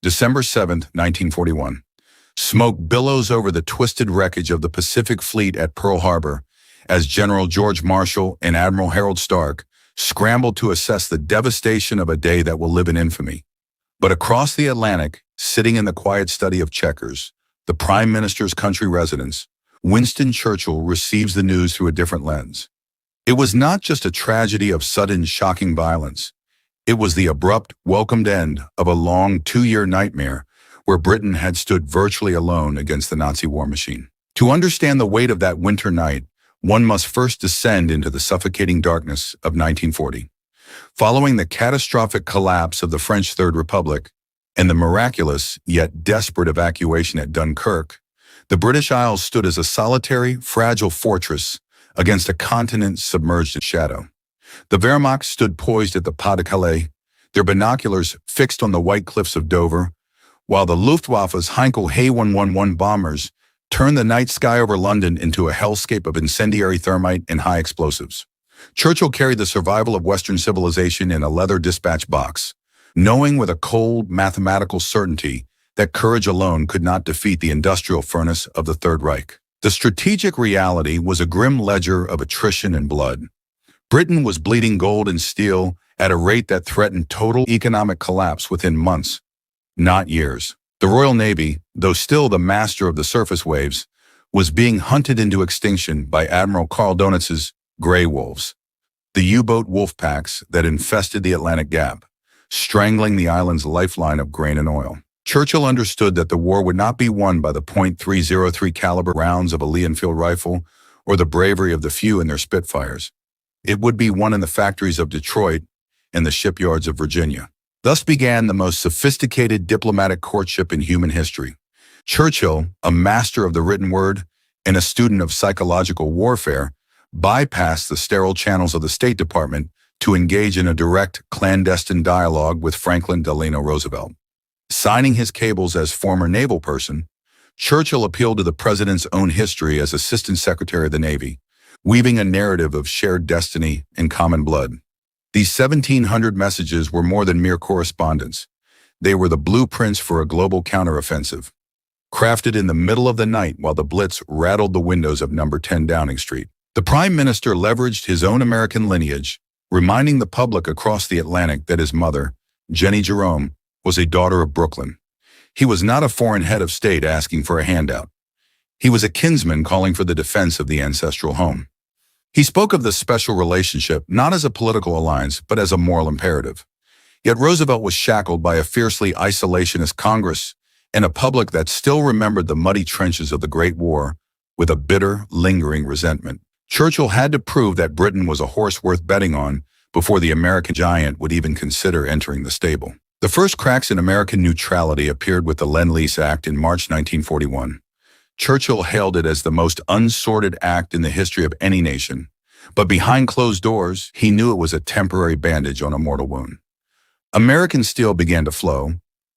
December 7, 1941. Smoke billows over the twisted wreckage of the Pacific Fleet at Pearl Harbor as General George Marshall and Admiral Harold Stark scrambled to assess the devastation of a day that will live in infamy. But across the Atlantic, sitting in the quiet study of Chequers, the Prime Minister's country residence, Winston Churchill receives the news through a different lens. It was not just a tragedy of sudden, shocking violence. It was the abrupt, welcomed end of a long 2-year nightmare where Britain had stood virtually alone against the Nazi war machine. To understand the weight of that winter night, one must first descend into the suffocating darkness of 1940. Following the catastrophic collapse of the French Third Republic and the miraculous yet desperate evacuation at Dunkirk, the British Isles stood as a solitary, fragile fortress against a continent submerged in shadow. The Wehrmacht stood poised at the Pas de Calais, their binoculars fixed on the white cliffs of Dover, while the Luftwaffe's Heinkel He-111 bombers turned the night sky over London into a hellscape of incendiary thermite and high explosives. Churchill carried the survival of Western civilization in a leather dispatch box, knowing with a cold, mathematical certainty that courage alone could not defeat the industrial furnace of the Third Reich. The strategic reality was a grim ledger of attrition and blood. Britain was bleeding gold and steel at a rate that threatened total economic collapse within months, not years. The Royal Navy, though still the master of the surface waves, was being hunted into extinction by Admiral Karl Donitz's Grey Wolves, the U-boat wolf packs that infested the Atlantic Gap, strangling the island's lifeline of grain and oil. Churchill understood that the war would not be won by the .303 caliber rounds of a Lee Enfield rifle or the bravery of the few in their Spitfires. It would be won in the factories of Detroit and the shipyards of Virginia. Thus began the most sophisticated diplomatic courtship in human history. Churchill, a master of the written word and a student of psychological warfare, bypassed the sterile channels of the State Department to engage in a direct, clandestine dialogue with Franklin Delano Roosevelt. Signing his cables as former naval person, Churchill appealed to the president's own history as Assistant Secretary of the Navy, weaving a narrative of shared destiny and common blood. These 1,700 messages were more than mere correspondence. They were the blueprints for a global counteroffensive, crafted in the middle of the night while the Blitz rattled the windows of number 10 Downing Street. The Prime Minister leveraged his own American lineage, reminding the public across the Atlantic that his mother, Jenny Jerome, was a daughter of Brooklyn. He was not a foreign head of state asking for a handout. He was a kinsman calling for the defense of the ancestral home. He spoke of the special relationship not as a political alliance, but as a moral imperative. Yet Roosevelt was shackled by a fiercely isolationist Congress and a public that still remembered the muddy trenches of the Great War with a bitter, lingering resentment. Churchill had to prove that Britain was a horse worth betting on before the American giant would even consider entering the stable. The first cracks in American neutrality appeared with the Lend-Lease Act in March 1941. Churchill hailed it as the most unsorted act in the history of any nation, but behind closed doors, he knew it was a temporary bandage on a mortal wound. American steel began to flow,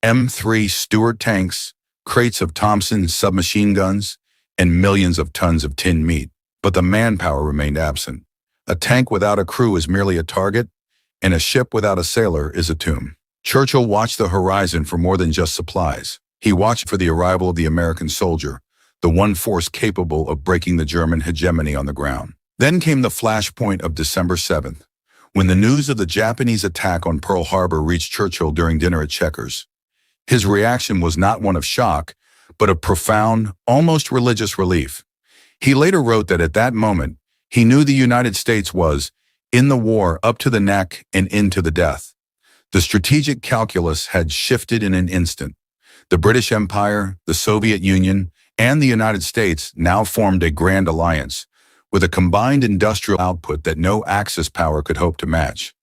M3 Stuart tanks, crates of Thompson submachine guns, and millions of tons of tinned meat, but the manpower remained absent. A tank without a crew is merely a target, and a ship without a sailor is a tomb. Churchill watched the horizon for more than just supplies. He watched for the arrival of the American soldier, the one force capable of breaking the German hegemony on the ground. Then came the flashpoint of December 7th, when the news of the Japanese attack on Pearl Harbor reached Churchill during dinner at Chequers. His reaction was not one of shock, but of profound, almost religious relief. He later wrote that at that moment, he knew the United States was, in the war, up to the neck and into the death. The strategic calculus had shifted in an instant. The British Empire, the Soviet Union, and the United States now formed a grand alliance, with a combined industrial output that no Axis power could hope to match.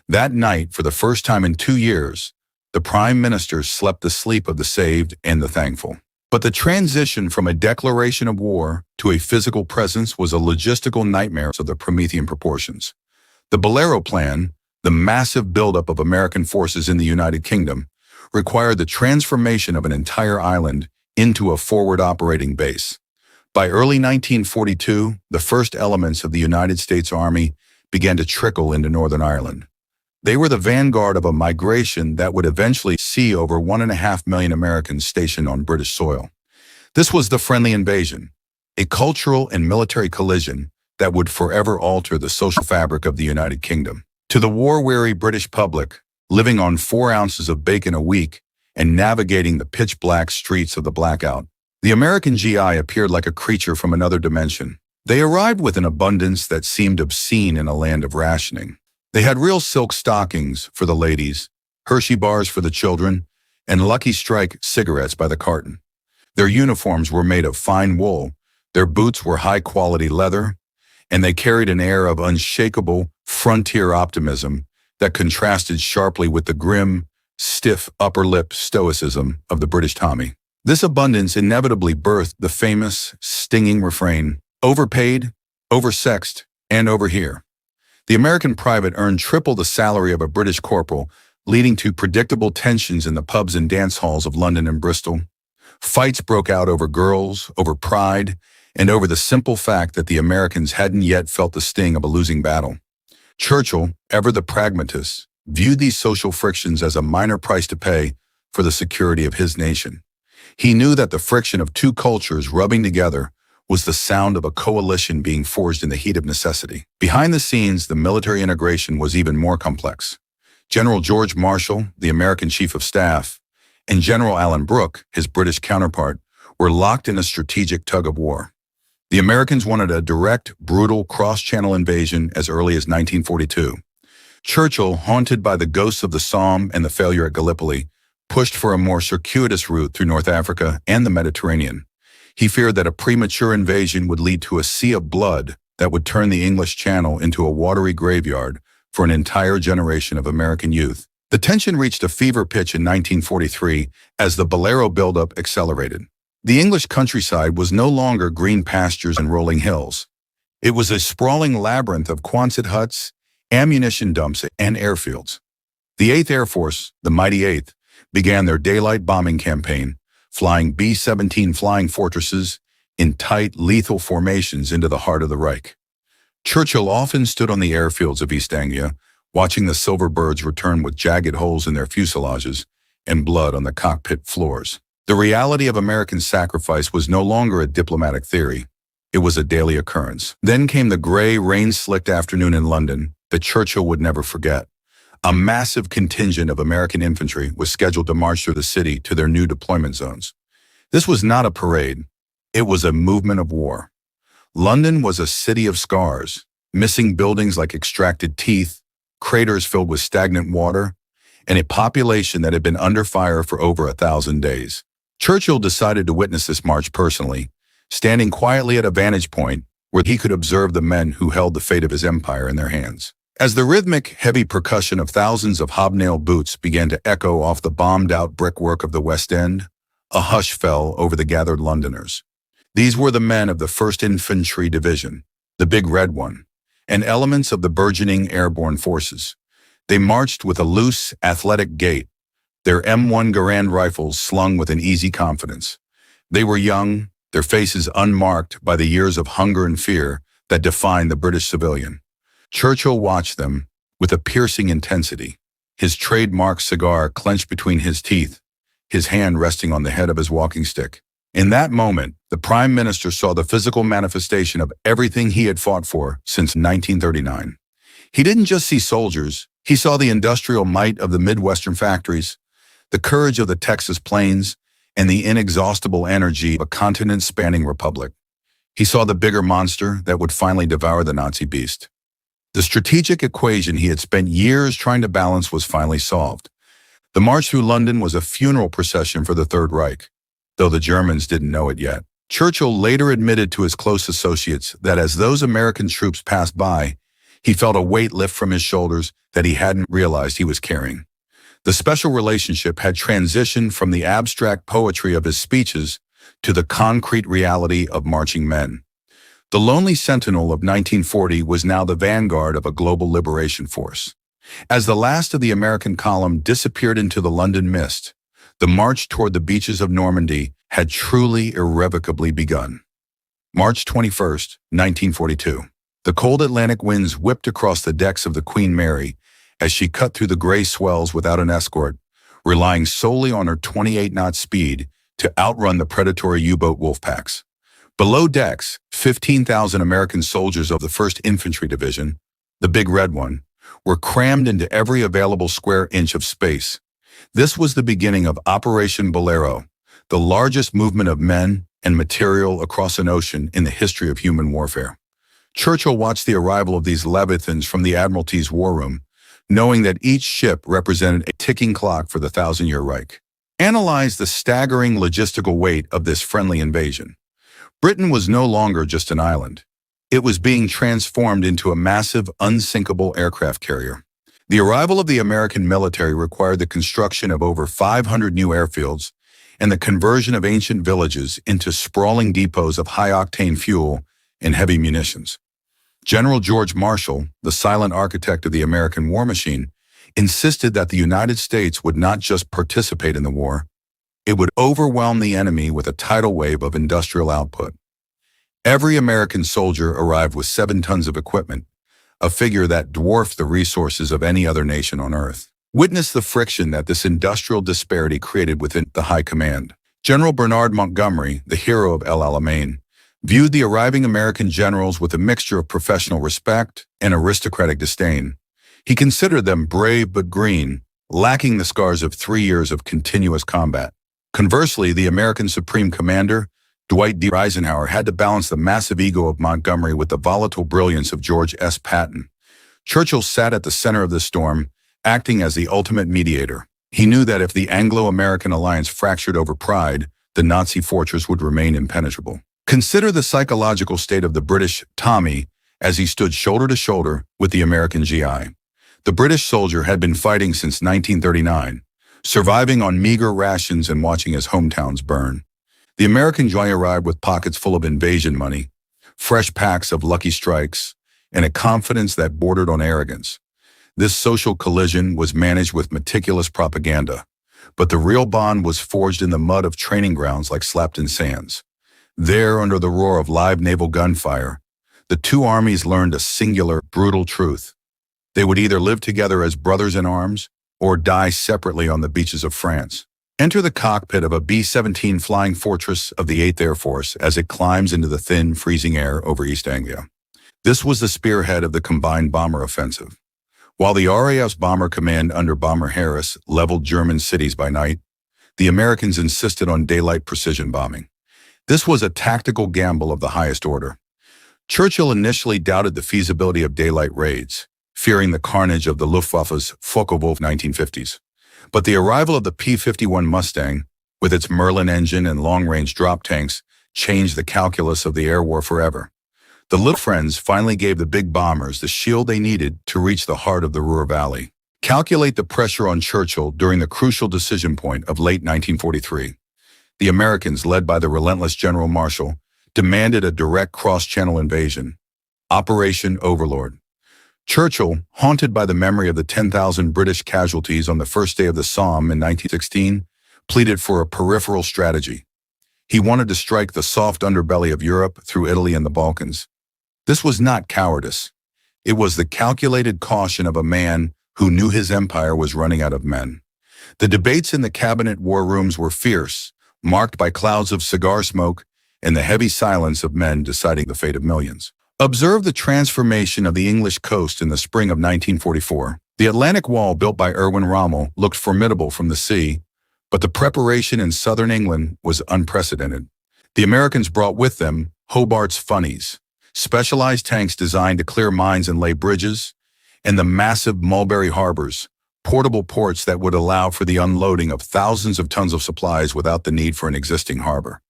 That night, for the first time in 2 years, the Prime Minister slept the sleep of the saved and the thankful. But the transition from a declaration of war to a physical presence was a logistical nightmare of the Promethean proportions. The Bolero plan, the massive buildup of American forces in the United Kingdom, required the transformation of an entire island into a forward operating base. By early 1942, the first elements of the United States Army began to trickle into Northern Ireland. They were the vanguard of a migration that would eventually see over 1.5 million Americans stationed on British soil. This was the friendly invasion, a cultural and military collision that would forever alter the social fabric of the United Kingdom. To the war-weary British public, living on 4 ounces of bacon a week and navigating the pitch-black streets of the blackout, the American GI appeared like a creature from another dimension. They arrived with an abundance that seemed obscene in a land of rationing. They had real silk stockings for the ladies, Hershey bars for the children, and Lucky Strike cigarettes by the carton. Their uniforms were made of fine wool, their boots were high-quality leather, and they carried an air of unshakable frontier optimism that contrasted sharply with the grim, stiff upper-lip stoicism of the British Tommy. This abundance inevitably birthed the famous, stinging refrain, "Overpaid, oversexed, and over here." The American private earned triple the salary of a British corporal, leading to predictable tensions in the pubs and dance halls of London and Bristol. Fights broke out over girls, over pride, and over the simple fact that the Americans hadn't yet felt the sting of a losing battle. Churchill, ever the pragmatist, viewed these social frictions as a minor price to pay for the security of his nation. He knew that the friction of 2 cultures rubbing together was the sound of a coalition being forged in the heat of necessity. Behind the scenes, the military integration was even more complex. General George Marshall, the American Chief of Staff, and General Alan Brooke, his British counterpart, were locked in a strategic tug-of-war. The Americans wanted a direct, brutal, cross-channel invasion as early as 1942. Churchill, haunted by the ghosts of the Somme and the failure at Gallipoli, pushed for a more circuitous route through North Africa and the Mediterranean. He feared that a premature invasion would lead to a sea of blood that would turn the English Channel into a watery graveyard for an entire generation of American youth. The tension reached a fever pitch in 1943 as the Bolero buildup accelerated. The English countryside was no longer green pastures and rolling hills. It was a sprawling labyrinth of Quonset huts, ammunition dumps, and airfields. The 8th Air Force, the mighty 8th, began their daylight bombing campaign, flying B-17 flying fortresses in tight, lethal formations into the heart of the Reich. Churchill often stood on the airfields of East Anglia, watching the silver birds return with jagged holes in their fuselages and blood on the cockpit floors. The reality of American sacrifice was no longer a diplomatic theory. It was a daily occurrence. Then came the gray, rain-slicked afternoon in London that Churchill would never forget. A massive contingent of American infantry was scheduled to march through the city to their new deployment zones. This was not a parade. It was a movement of war. London was a city of scars, missing buildings like extracted teeth, craters filled with stagnant water, and a population that had been under fire for over 1,000 days. Churchill decided to witness this march personally, standing quietly at a vantage point where he could observe the men who held the fate of his empire in their hands. As the rhythmic, heavy percussion of thousands of hobnail boots began to echo off the bombed-out brickwork of the West End, a hush fell over the gathered Londoners. These were the men of the 1st Infantry Division, the Big Red One, and elements of the burgeoning airborne forces. They marched with a loose, athletic gait, their M1 Garand rifles slung with an easy confidence. They were young, their faces unmarked by the years of hunger and fear that defined the British civilian. Churchill watched them with a piercing intensity, his trademark cigar clenched between his teeth, his hand resting on the head of his walking stick. In that moment, the Prime Minister saw the physical manifestation of everything he had fought for since 1939. He didn't just see soldiers, he saw the industrial might of the Midwestern factories, the courage of the Texas plains, and the inexhaustible energy of a continent-spanning republic. He saw the bigger monster that would finally devour the Nazi beast. The strategic equation he had spent years trying to balance was finally solved. The march through London was a funeral procession for the Third Reich, though the Germans didn't know it yet. Churchill later admitted to his close associates that as those American troops passed by, he felt a weight lift from his shoulders that he hadn't realized he was carrying. The special relationship had transitioned from the abstract poetry of his speeches to the concrete reality of marching men. The lonely sentinel of 1940 was now the vanguard of a global liberation force. As the last of the American column disappeared into the London mist, the march toward the beaches of Normandy had truly irrevocably begun. March 21st, 1942. The cold Atlantic winds whipped across the decks of the Queen Mary as she cut through the gray swells without an escort, relying solely on her 28-knot speed to outrun the predatory U-boat wolf packs. Below decks, 15,000 American soldiers of the 1st Infantry Division, the Big Red One, were crammed into every available square inch of space. This was the beginning of Operation Bolero, the largest movement of men and material across an ocean in the history of human warfare. Churchill watched the arrival of these leviathans from the Admiralty's war room, knowing that each ship represented a ticking clock for the Thousand-Year Reich. Analyze the staggering logistical weight of this friendly invasion. Britain was no longer just an island. It was being transformed into a massive, unsinkable aircraft carrier. The arrival of the American military required the construction of over 500 new airfields and the conversion of ancient villages into sprawling depots of high-octane fuel and heavy munitions. General George Marshall, the silent architect of the American war machine, insisted that the United States would not just participate in the war, it would overwhelm the enemy with a tidal wave of industrial output. Every American soldier arrived with 7 tons of equipment, a figure that dwarfed the resources of any other nation on Earth. Witness the friction that this industrial disparity created within the high command. General Bernard Montgomery, the hero of El Alamein, viewed the arriving American generals with a mixture of professional respect and aristocratic disdain. He considered them brave but green, lacking the scars of 3 years of continuous combat. Conversely, the American Supreme Commander, Dwight D. Eisenhower, had to balance the massive ego of Montgomery with the volatile brilliance of George S. Patton. Churchill sat at the center of the storm, acting as the ultimate mediator. He knew that if the Anglo-American alliance fractured over pride, the Nazi fortress would remain impenetrable. Consider the psychological state of the British Tommy as he stood shoulder to shoulder with the American GI. The British soldier had been fighting since 1939, surviving on meager rations and watching his hometowns burn. The American GI arrived with pockets full of invasion money, fresh packs of Lucky Strikes, and a confidence that bordered on arrogance. This social collision was managed with meticulous propaganda, but the real bond was forged in the mud of training grounds like Slapton Sands. There, under the roar of live naval gunfire, the two armies learned a singular, brutal truth. They would either live together as brothers in arms or die separately on the beaches of France. Enter the cockpit of a B-17 Flying Fortress of the 8th Air Force as it climbs into the thin, freezing air over East Anglia. This was the spearhead of the combined bomber offensive. While the RAF's Bomber Command under Bomber Harris leveled German cities by night, the Americans insisted on daylight precision bombing. This was a tactical gamble of the highest order. Churchill initially doubted the feasibility of daylight raids, fearing the carnage of the Luftwaffe's Focke-Wulf 1950s. But the arrival of the P-51 Mustang, with its Merlin engine and long-range drop tanks, changed the calculus of the air war forever. The little friends finally gave the big bombers the shield they needed to reach the heart of the Ruhr Valley. Calculate the pressure on Churchill during the crucial decision point of late 1943. The Americans, led by the relentless General Marshall, demanded a direct cross-channel invasion. Operation Overlord. Churchill, haunted by the memory of the 10,000 British casualties on the first day of the Somme in 1916, pleaded for a peripheral strategy. He wanted to strike the soft underbelly of Europe through Italy and the Balkans. This was not cowardice. It was the calculated caution of a man who knew his empire was running out of men. The debates in the cabinet war rooms were fierce, marked by clouds of cigar smoke and the heavy silence of men deciding the fate of millions. Observe the transformation of the English coast in the spring of 1944. The Atlantic Wall built by Erwin Rommel looked formidable from the sea, but the preparation in southern England was unprecedented. The Americans brought with them Hobart's funnies, specialized tanks designed to clear mines and lay bridges, and the massive Mulberry Harbors, portable ports that would allow for the unloading of thousands of tons of supplies without the need for an existing harbor.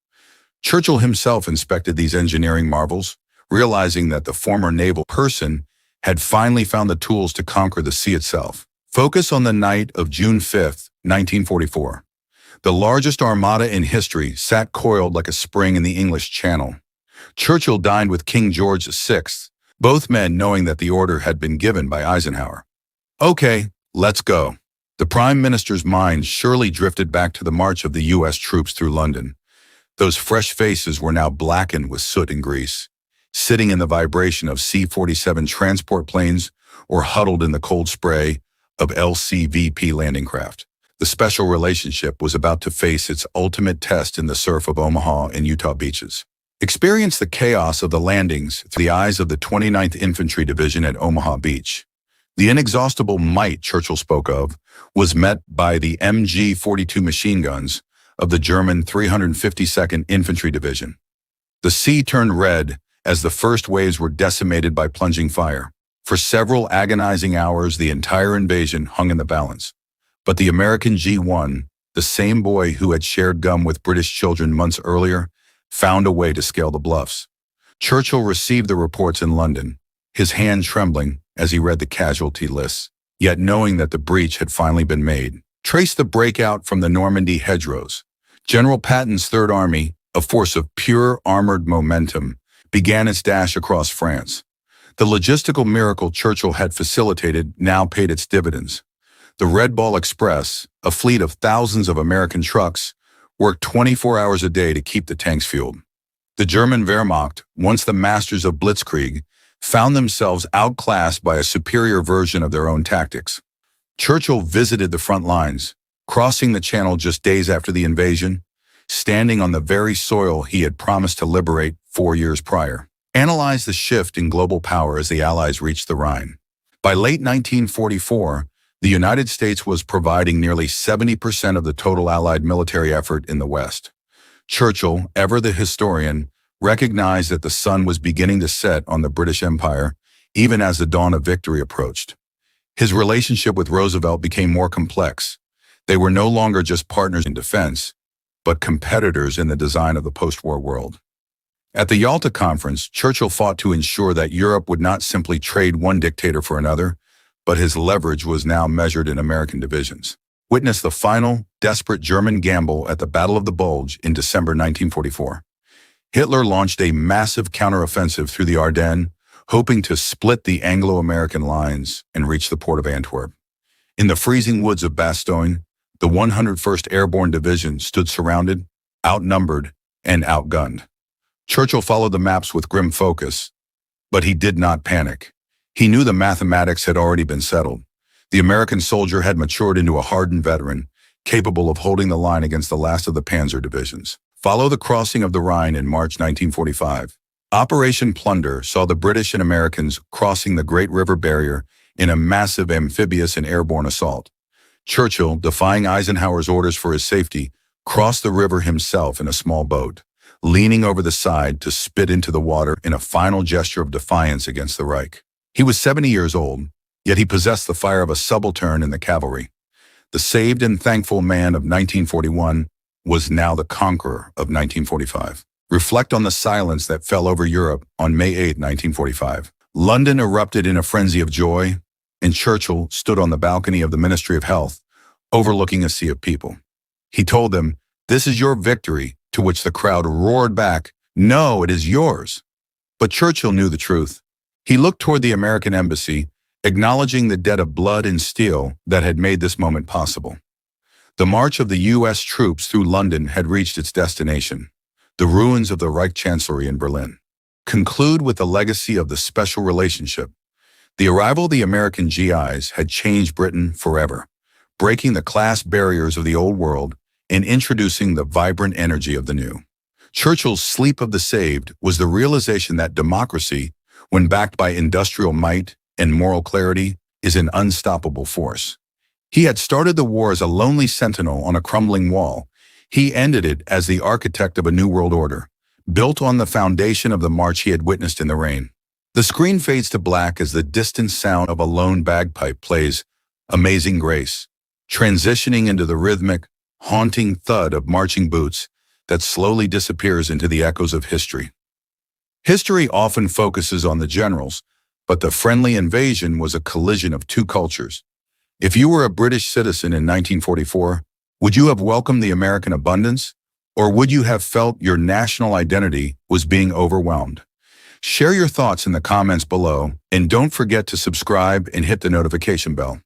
Churchill himself inspected these engineering marvels, realizing that the former naval person had finally found the tools to conquer the sea itself. Focus on the night of June 5, 1944. The largest armada in history sat coiled like a spring in the English Channel. Churchill dined with King George VI, both men knowing that the order had been given by Eisenhower. Okay, let's go. The Prime Minister's mind surely drifted back to the march of the U.S. troops through London. Those fresh faces were now blackened with soot and grease, sitting in the vibration of C-47 transport planes or huddled in the cold spray of LCVP landing craft. The special relationship was about to face its ultimate test in the surf of Omaha and Utah beaches. Experience the chaos of the landings through the eyes of the 29th Infantry Division at Omaha Beach. The inexhaustible might Churchill spoke of was met by the MG-42 machine guns of the German 352nd Infantry Division. The sea turned red as the first waves were decimated by plunging fire. For several agonizing hours, the entire invasion hung in the balance. But the American G1, the same boy who had shared gum with British children months earlier, found a way to scale the bluffs. Churchill received the reports in London, his hand trembling as he read the casualty lists, yet knowing that the breach had finally been made. Trace the breakout from the Normandy hedgerows. General Patton's Third Army, a force of pure armored momentum, began its dash across France. The logistical miracle Churchill had facilitated now paid its dividends. The Red Ball Express, a fleet of thousands of American trucks, worked 24 hours a day to keep the tanks fueled. The German Wehrmacht, once the masters of blitzkrieg, found themselves outclassed by a superior version of their own tactics. Churchill visited the front lines, crossing the Channel just days after the invasion, standing on the very soil he had promised to liberate 4 years prior. Analyze the shift in global power as the Allies reached the Rhine. By late 1944, the United States was providing nearly 70% of the total Allied military effort in the West. Churchill, ever the historian, recognized that the sun was beginning to set on the British Empire, even as the dawn of victory approached. His relationship with Roosevelt became more complex. They were no longer just partners in defense, but competitors in the design of the post-war world. At the Yalta Conference, Churchill fought to ensure that Europe would not simply trade one dictator for another, but his leverage was now measured in American divisions. Witness the final, desperate German gamble at the Battle of the Bulge in December 1944. Hitler launched a massive counteroffensive through the Ardennes, hoping to split the Anglo-American lines and reach the port of Antwerp. In the freezing woods of Bastogne, the 101st Airborne Division stood surrounded, outnumbered, and outgunned. Churchill followed the maps with grim focus, but he did not panic. He knew the mathematics had already been settled. The American soldier had matured into a hardened veteran, capable of holding the line against the last of the panzer divisions. Follow the crossing of the Rhine in March 1945. Operation Plunder saw the British and Americans crossing the Great River Barrier in a massive amphibious and airborne assault. Churchill, defying Eisenhower's orders for his safety, crossed the river himself in a small boat, leaning over the side to spit into the water in a final gesture of defiance against the Reich. He was 70 years old, yet he possessed the fire of a subaltern in the cavalry. The saved and thankful man of 1941 was now the conqueror of 1945. Reflect on the silence that fell over Europe on May 8, 1945. London erupted in a frenzy of joy, and Churchill stood on the balcony of the Ministry of Health, overlooking a sea of people. He told them, "This is your victory," to which the crowd roared back, "No, it is yours." But Churchill knew the truth. He looked toward the American embassy, acknowledging the debt of blood and steel that had made this moment possible. The march of the U.S. troops through London had reached its destination, the ruins of the Reich Chancellery in Berlin. Conclude with the legacy of the special relationship. The arrival of the American GIs had changed Britain forever, breaking the class barriers of the old world and introducing the vibrant energy of the new. Churchill's sleep of the saved was the realization that democracy, when backed by industrial might and moral clarity, is an unstoppable force. He had started the war as a lonely sentinel on a crumbling wall. He ended it as the architect of a new world order, built on the foundation of the march he had witnessed in the rain. The screen fades to black as the distant sound of a lone bagpipe plays Amazing Grace, transitioning into the rhythmic, haunting thud of marching boots that slowly disappears into the echoes of history. History often focuses on the generals, but the friendly invasion was a collision of two cultures. If you were a British citizen in 1944, would you have welcomed the American abundance, or would you have felt your national identity was being overwhelmed? Share your thoughts in the comments below, and don't forget to subscribe and hit the notification bell.